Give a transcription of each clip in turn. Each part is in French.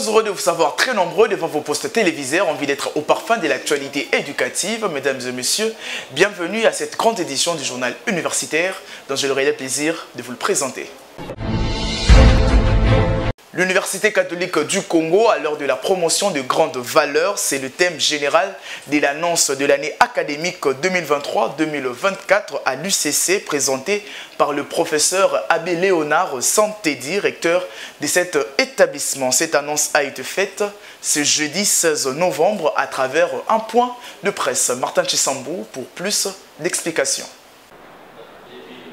très heureux de vous savoir très nombreux devant vos postes téléviseurs, envie d'être au parfum de l'actualité éducative. Mesdames et messieurs, bienvenue à cette grande édition du journal universitaire dont j'aurai le plaisir de vous le présenter. L'Université catholique du Congo, à l'heure de la promotion de grandes valeurs, c'est le thème général de l'annonce de l'année académique 2023-2024 à l'UCC, présenté par le professeur Abbé Léonard Santédi, recteur de cet établissement. Cette annonce a été faite ce jeudi 16 novembre à travers un point de presse. Martin Chisambou pour plus d'explications.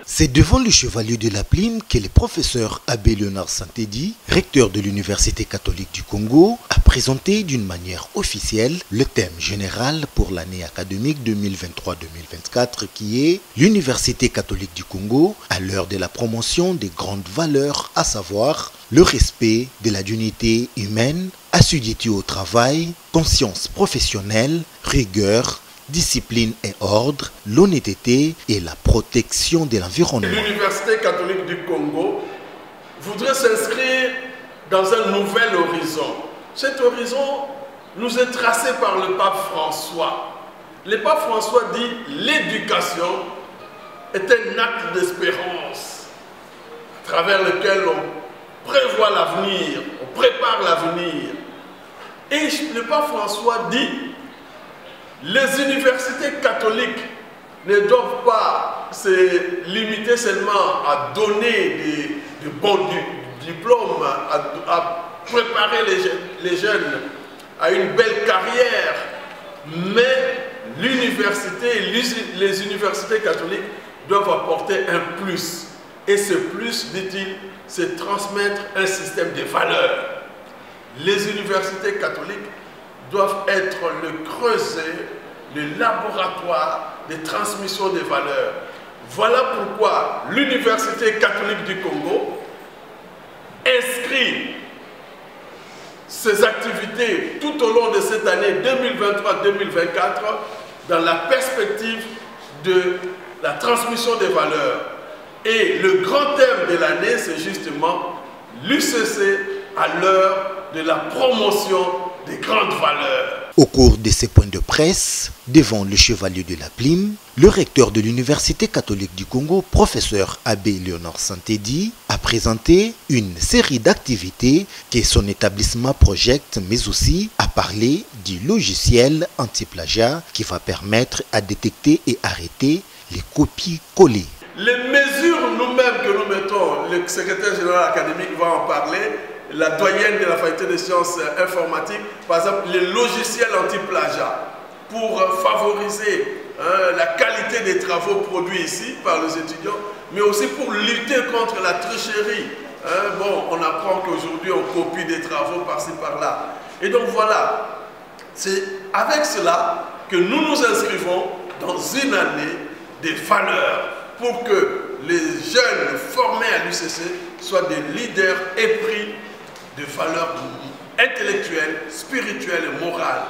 C'est devant le chevalier de la Pline que le professeur Abbé Léonard Santédi, recteur de l'Université catholique du Congo, a présenté d'une manière officielle le thème général pour l'année académique 2023-2024 qui est l'Université catholique du Congo à l'heure de la promotion des grandes valeurs, à savoir le respect de la dignité humaine, assiduité au travail, conscience professionnelle, rigueur, discipline et ordre, l'honnêteté et la protection de l'environnement. L'Université catholique du Congo voudrait s'inscrire dans un nouvel horizon. Cet horizon nous est tracé par le pape François. Le pape François dit l'éducation est un acte d'espérance à travers lequel on prévoit l'avenir, on prépare l'avenir. Et le pape François dit les universités catholiques ne doivent pas se limiter seulement à donner de bons diplômes, à préparer les jeunes à une belle carrière, mais l'université, les universités catholiques doivent apporter un plus. Et ce plus, dit-il, c'est transmettre un système de valeurs. Les universités catholiques doivent être le creuset, le laboratoire de transmission des valeurs. Voilà pourquoi l'Université catholique du Congo inscrit ses activités tout au long de cette année 2023-2024 dans la perspective de la transmission des valeurs. Et le grand thème de l'année, c'est justement l'UCC à l'heure de la promotion des grandes valeurs. Au cours de ces points de presse, devant le chevalier de la Pline, le recteur de l'Université catholique du Congo, professeur Abbé Léonard Santédi, a présenté une série d'activités que son établissement projette, mais aussi a parlé du logiciel anti-plagiat qui va permettre à détecter et arrêter les copies-collées. Les mesures nous-mêmes que nous mettons, le secrétaire général académique va en parler, la doyenne de la faculté des sciences informatiques, par exemple les logiciels anti-plagiat, pour favoriser la qualité des travaux produits ici par les étudiants, mais aussi pour lutter contre la tricherie. Bon, on apprend qu'aujourd'hui on copie des travaux par-ci par-là. Et donc voilà, c'est avec cela que nous nous inscrivons dans une année des valeurs pour que les jeunes formés à l'UCC soient des leaders épris de valeurs intellectuelles, spirituelles et morales,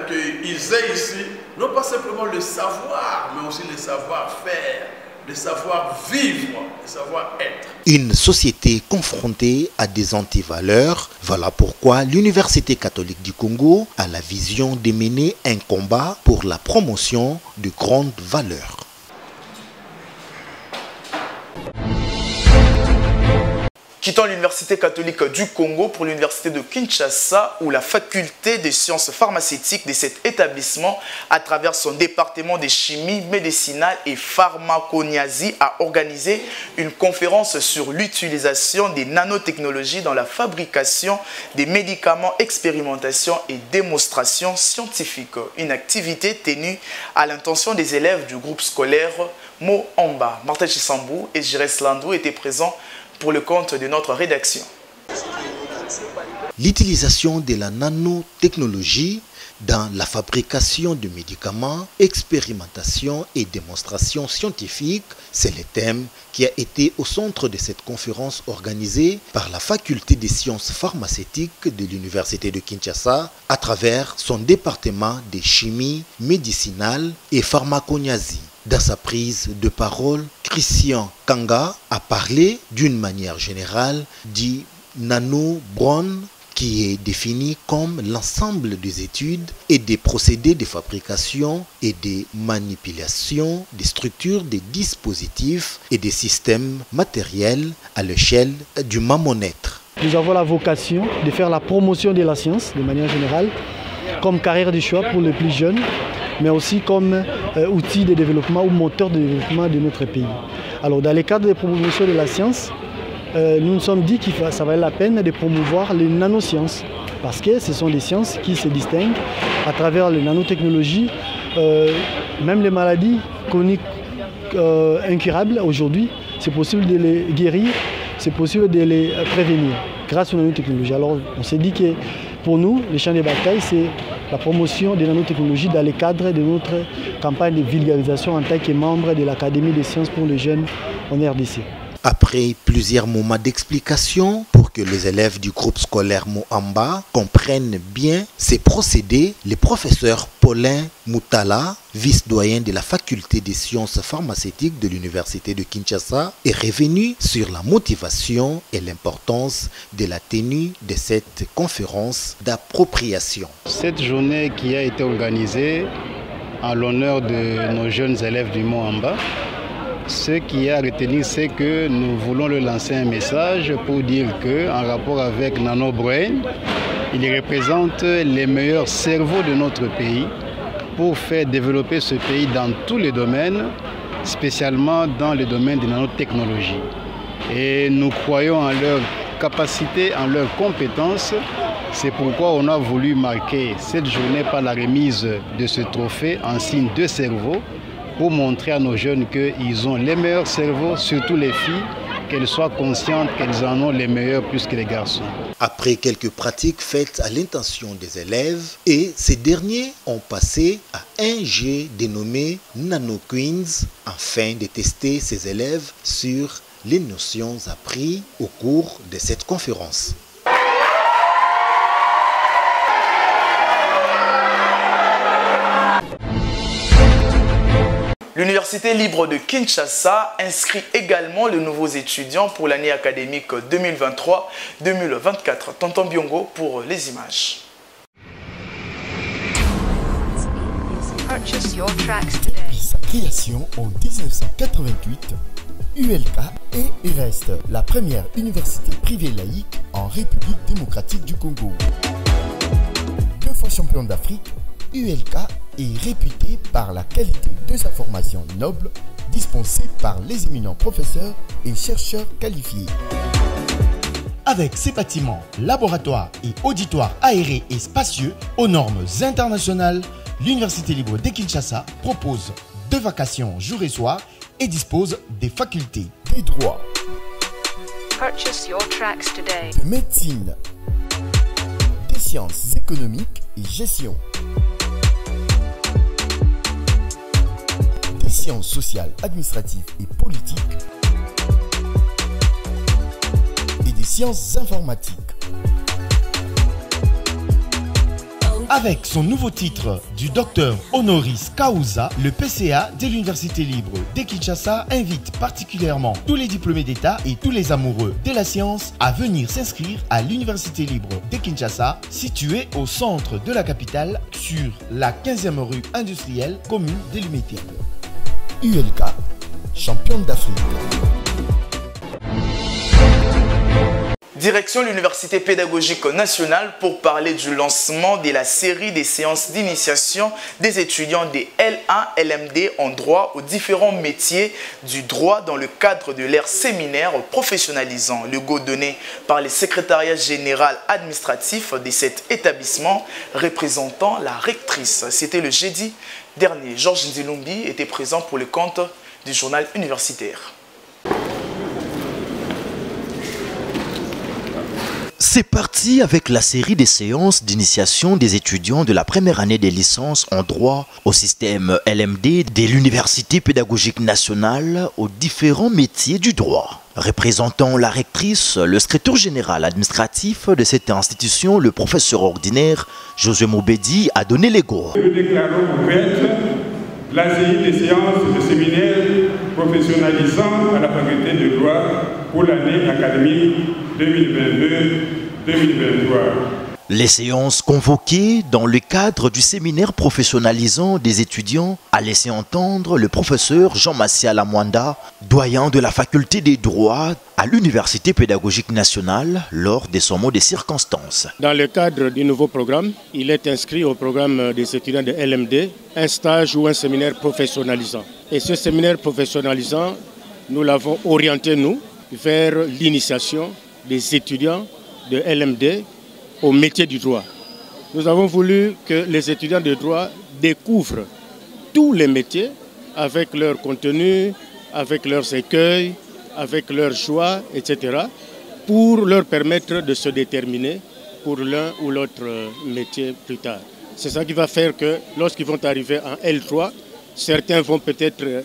qu'ils aient ici, non pas simplement le savoir, mais aussi le savoir-faire, le savoir-vivre, le savoir-être. Une société confrontée à des antivaleurs, voilà pourquoi l'Université catholique du Congo a la vision de mener un combat pour la promotion de grandes valeurs. Quittons l'Université catholique du Congo pour l'Université de Kinshasa où la faculté des sciences pharmaceutiques de cet établissement, à travers son département de chimie médicinale et pharmacognasie, a organisé une conférence sur l'utilisation des nanotechnologies dans la fabrication des médicaments, expérimentation et démonstration scientifique. Une activité tenue à l'intention des élèves du groupe scolaire Moamba. Martin Chisambou et Jires Landou étaient présents pour le compte de notre rédaction. L'utilisation de la nanotechnologie dans la fabrication de médicaments, expérimentation et démonstration scientifique, c'est le thème qui a été au centre de cette conférence organisée par la faculté des sciences pharmaceutiques de l'Université de Kinshasa à travers son département de chimie médicinale et pharmacognasie. Dans sa prise de parole, Christian Kanga a parlé d'une manière générale du nanobron qui est défini comme l'ensemble des études et des procédés de fabrication et de manipulation des structures des dispositifs et des systèmes matériels à l'échelle du mammomètre. Nous avons la vocation de faire la promotion de la science de manière générale, comme carrière de choix pour les plus jeunes, mais aussi comme outil de développement ou moteur de développement de notre pays. Alors dans le cadre de promotion de la science, nous nous sommes dit que ça valait la peine de promouvoir les nanosciences, parce que ce sont des sciences qui se distinguent à travers les nanotechnologies. Même les maladies chroniques incurables aujourd'hui, c'est possible de les guérir, c'est possible de les prévenir grâce aux nanotechnologies. Alors on s'est dit que pour nous, le champ de bataille, c'est la promotion des nanotechnologies dans le cadre de notre campagne de vulgarisation en tant que membre de l'Académie des sciences pour les jeunes en RDC. Après plusieurs moments d'explication pour que les élèves du groupe scolaire Mohamba comprennent bien ces procédés, le professeur Paulin Moutala, vice-doyen de la faculté des sciences pharmaceutiques de l'université de Kinshasa, est revenu sur la motivation et l'importance de la tenue de cette conférence d'appropriation. Cette journée qui a été organisée en l'honneur de nos jeunes élèves du Mohamba, ce qui est à retenir, c'est que nous voulons leur lancer un message pour dire qu'en rapport avec NanoBrain, il représente les meilleurs cerveaux de notre pays pour faire développer ce pays dans tous les domaines, spécialement dans le domaine des nanotechnologies. Et nous croyons en leur capacité, en leurs compétences. C'est pourquoi on a voulu marquer cette journée par la remise de ce trophée en signe de cerveau, pour montrer à nos jeunes qu'ils ont les meilleurs cerveaux, surtout les filles, qu'elles soient conscientes qu'elles en ont les meilleurs plus que les garçons. Après quelques pratiques faites à l'intention des élèves, et ces derniers ont passé à un jeu dénommé Nano Queens afin de tester ces élèves sur les notions apprises au cours de cette conférence. L'Université libre de Kinshasa inscrit également les nouveaux étudiants pour l'année académique 2023-2024. Tonton Biongo pour les images. Depuis sa création en 1988, ULK est et reste la première université privée laïque en République démocratique du Congo. 2 fois champion d'Afrique, ULK est réputé par la qualité de sa formation noble dispensée par les éminents professeurs et chercheurs qualifiés. Avec ses bâtiments, laboratoires et auditoires aérés et spacieux aux normes internationales, l'Université libre de Kinshasa propose 2 vacations jour et soir et dispose des facultés des droits, de médecine, des sciences économiques et gestion, des sciences sociales, administratives et politiques et des sciences informatiques. Avec son nouveau titre du docteur honoris causa, le PCA de l'Université libre de Kinshasa invite particulièrement tous les diplômés d'État et tous les amoureux de la science à venir s'inscrire à l'Université libre de Kinshasa, située au centre de la capitale sur la 15e rue industrielle commune de Limete. ULK, championne d'Afrique. Direction l'Université pédagogique nationale pour parler du lancement de la série des séances d'initiation des étudiants des L1 LMD en droit aux différents métiers du droit dans le cadre de leur séminaire professionnalisant. Le go donné par le secrétariat général administratif de cet établissement représentant la rectrice. C'était le jeudi dernier. Georges Nzilumbi était présent pour le compte du journal universitaire. C'est parti avec la série des séances d'initiation des étudiants de la première année des licences en droit au système LMD de l'Université pédagogique nationale aux différents métiers du droit. Représentant la rectrice, le secrétaire général administratif de cette institution, le professeur ordinaire Josué Moubedi, a donné les go. Nous déclarons ouverte la série des séances de séminaire professionnalisant à la faculté de droit pour l'année académique 2022-2023. 2023. Les séances convoquées dans le cadre du séminaire professionnalisant des étudiants a laissé entendre le professeur Jean-Massia Lamwanda, doyen de la faculté des droits à l'Université pédagogique nationale lors de son mot de circonstances. Dans le cadre du nouveau programme, il est inscrit au programme des étudiants de LMD un stage ou un séminaire professionnalisant. Et ce séminaire professionnalisant, nous l'avons orienté, nous, vers l'initiation des étudiants de LMD au métier du droit. Nous avons voulu que les étudiants de droit découvrent tous les métiers avec leur contenu, avec leurs écueils, avec leurs choix, etc., pour leur permettre de se déterminer pour l'un ou l'autre métier plus tard. C'est ça qui va faire que lorsqu'ils vont arriver en L3, certains vont peut-être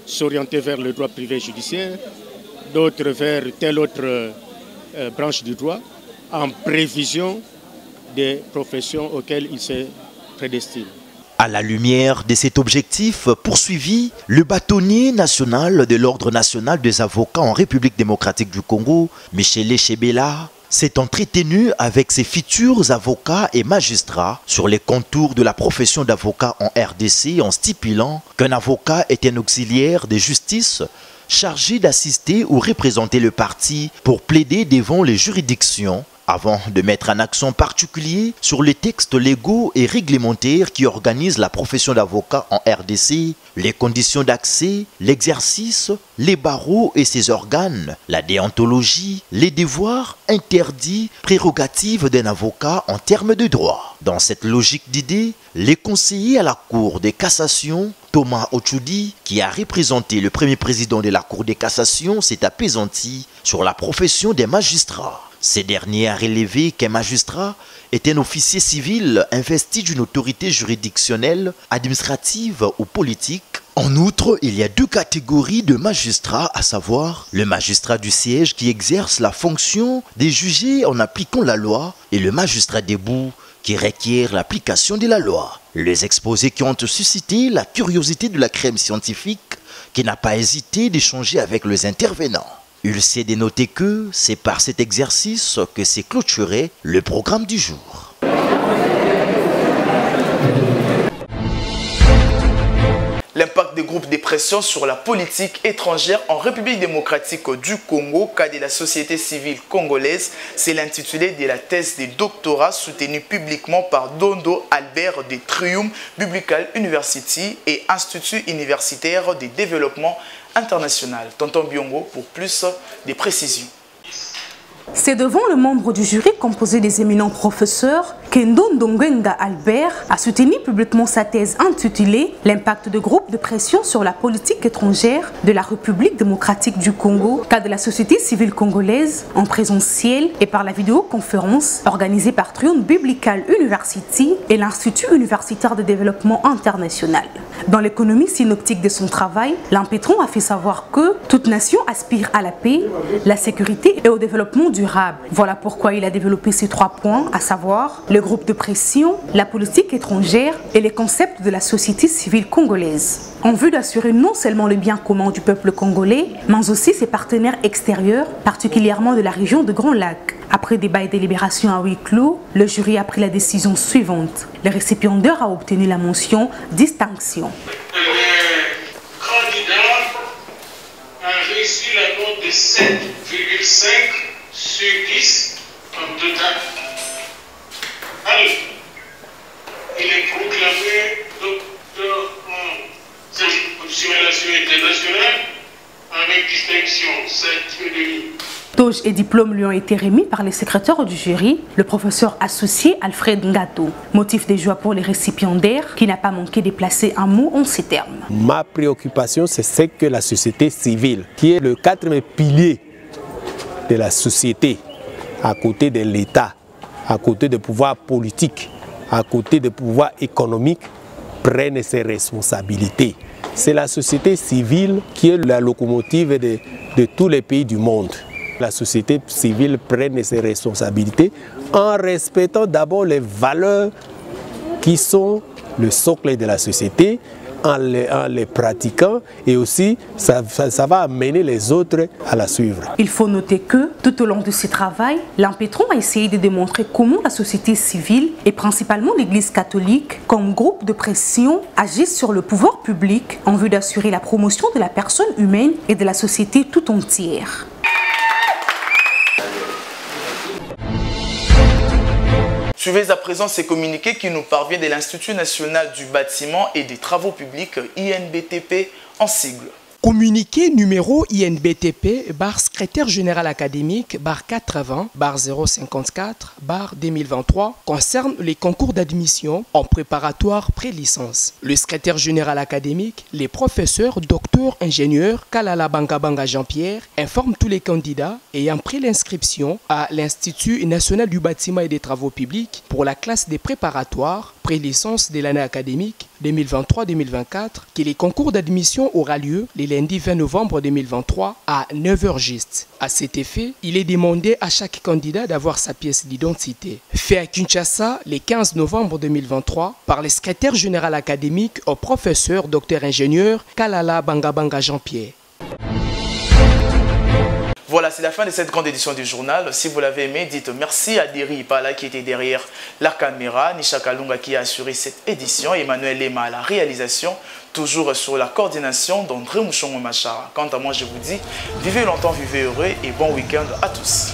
s'orienter vers le droit privé judiciaire, d'autres vers telle autre branche du droit, en prévision des professions auxquelles il se prédestine. À la lumière de cet objectif poursuivi, le bâtonnier national de l'Ordre national des avocats en République démocratique du Congo, Michele Chebela, s'est entretenu avec ses futurs avocats et magistrats sur les contours de la profession d'avocat en RDC en stipulant qu'un avocat est un auxiliaire de justice chargé d'assister ou représenter le parti pour plaider devant les juridictions, avant de mettre un accent particulier sur les textes légaux et réglementaires qui organisent la profession d'avocat en RDC, les conditions d'accès, l'exercice, les barreaux et ses organes, la déontologie, les devoirs, interdits, prérogatives d'un avocat en termes de droit. Dans cette logique d'idées, les conseillers à la Cour de cassation, Thomas Ochudi, qui a représenté le premier président de la Cour de cassation, s'est apaisanti sur la profession des magistrats. Ces derniers a relevé qu'un magistrat est un officier civil investi d'une autorité juridictionnelle, administrative ou politique. En outre, il y a deux catégories de magistrats, à savoir le magistrat du siège qui exerce la fonction de juger en appliquant la loi et le magistrat debout qui requiert l'application de la loi. Les exposés qui ont suscité la curiosité de la crème scientifique qui n'a pas hésité d'échanger avec les intervenants. Il s'est dénoté que c'est par cet exercice que s'est clôturé le programme du jour. L'impact des groupes de pression sur la politique étrangère en République démocratique du Congo, cas de la société civile congolaise, c'est l'intitulé de la thèse de doctorat soutenue publiquement par Dondo Albert de Triumph Biblical University et Institut universitaire de développement international. Tonton Biongo pour plus de précisions. C'est devant le membre du jury composé des éminents professeurs qu'Endo Ndongenga Albert a soutenu publiquement sa thèse intitulée « L'impact de groupes de pression sur la politique étrangère de la République démocratique du Congo, cas de la société civile congolaise, en présentiel et par la vidéoconférence organisée par Triumph Biblical University et l'Institut universitaire de développement international ». Dans l'économie synoptique de son travail, Lampétron a fait savoir que toute nation aspire à la paix, la sécurité et au développement durable. Voilà pourquoi il a développé ces 3 points, à savoir le groupe de pression, la politique étrangère et les concepts de la société civile congolaise. En vue d'assurer non seulement le bien commun du peuple congolais, mais aussi ses partenaires extérieurs, particulièrement de la région de Grand Lac. Après débat et délibération à huis clos, le jury a pris la décision suivante. Le récipiendaire a obtenu la mention distinction. Le candidat a reçu la note de 7,5 sur 10 en total. Alors, il est proclamé docteur en simulation internationale avec distinction 7,5. Toge et diplômes lui ont été remis par les secrétaires du jury, le professeur associé Alfred Ngato. Motif de joie pour les récipiendaires qui n'a pas manqué de placer un mot en ces termes. Ma préoccupation, c'est que la société civile, qui est le 4e pilier de la société, à côté de l'État, à côté du pouvoir politique, à côté du pouvoir économique, prenne ses responsabilités. C'est la société civile qui est la locomotive de tous les pays du monde. La société civile prenne ses responsabilités en respectant d'abord les valeurs qui sont le socle de la société, en les pratiquant et aussi ça va amener les autres à la suivre. Il faut noter que tout au long de ce travail, l'Ampétron a essayé de démontrer comment la société civile et principalement l'Église catholique comme groupe de pression agissent sur le pouvoir public en vue d'assurer la promotion de la personne humaine et de la société tout entière. Suivez à présent ces communiqués qui nous parviennent de l'Institut national du bâtiment et des travaux publics, INBTP en sigle. Communiqué numéro INBTP bar secrétaire général académique bar 80 bar 054 bar 2023 concerne les concours d'admission en préparatoire pré-licence. Le secrétaire général académique, les professeurs, docteurs, ingénieurs Kalala Bangabanga Jean-Pierre informe tous les candidats ayant pris l'inscription à l'Institut national du bâtiment et des travaux publics pour la classe des préparatoires pré-licence de l'année académique 2023-2024 que les concours d'admission aura lieu le lundi 20 novembre 2023 à 9h juste. À cet effet, il est demandé à chaque candidat d'avoir sa pièce d'identité. Fait à Kinshasa le 15 novembre 2023 par le secrétaire général académique au professeur docteur ingénieur Kalala Bangabanga Jean-Pierre. Voilà, c'est la fin de cette grande édition du journal. Si vous l'avez aimé, dites merci à Deri Ipala qui était derrière la caméra, Nisha Kalunga qui a assuré cette édition, Emmanuel Lema à la réalisation, toujours sur la coordination d'André Mouchongo Machara. Quant à moi, je vous dis, vivez longtemps, vivez heureux et bon week-end à tous.